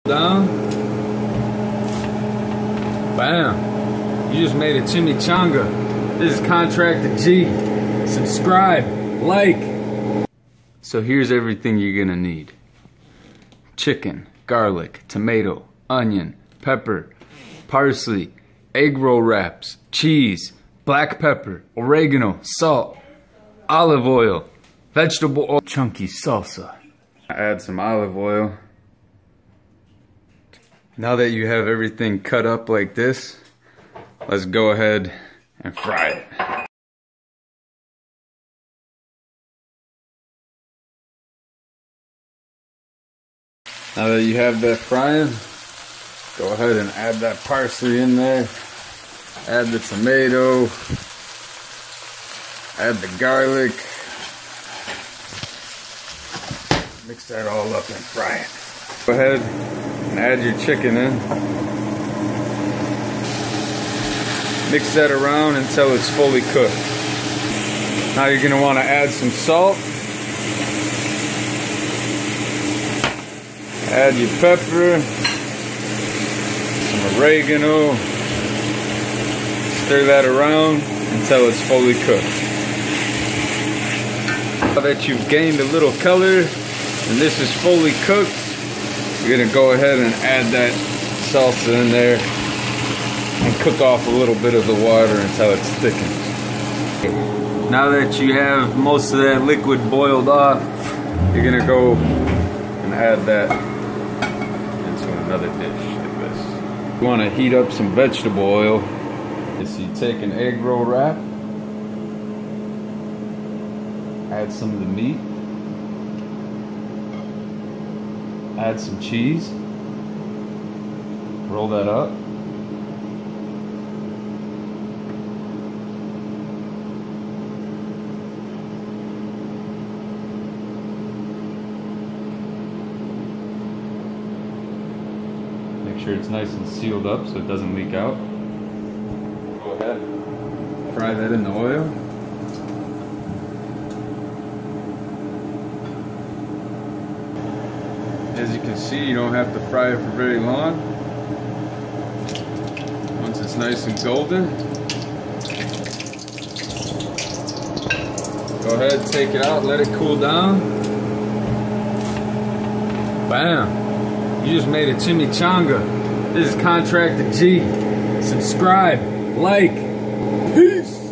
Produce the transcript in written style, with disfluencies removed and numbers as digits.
Down. Bam. You just made a chimichanga. This is Contractor G. Subscribe, like. So here's everything you're gonna need. Chicken, garlic, tomato, onion, pepper, parsley, egg roll wraps, cheese, black pepper, oregano, salt, olive oil, vegetable oil, chunky salsa. Add some olive oil. Now that you have everything cut up like this, let's go ahead and fry it. Now that you have that frying, go ahead and add that parsley in there. Add the tomato. Add the garlic. Mix that all up and fry it. Go ahead and add your chicken in. Mix that around until it's fully cooked. Now you're going to want to add some salt. Add your pepper, some oregano. Stir that around until it's fully cooked. Now that you've gained a little color and this is fully cooked, you're gonna go ahead and add that salsa in there and cook off a little bit of the water until it's thickened. Now that you have most of that liquid boiled off, you're gonna go and add that into another dish like this. You wanna heat up some vegetable oil. So you take an egg roll wrap, add some of the meat, add some cheese, roll that up, make sure it's nice and sealed up so it doesn't leak out. Go ahead, fry that in the oil. As you can see, you don't have to fry it for very long. Once it's nice and golden, go ahead, take it out, let it cool down. Bam! You just made a chimichanga. This is Contractor G. Subscribe, like, peace!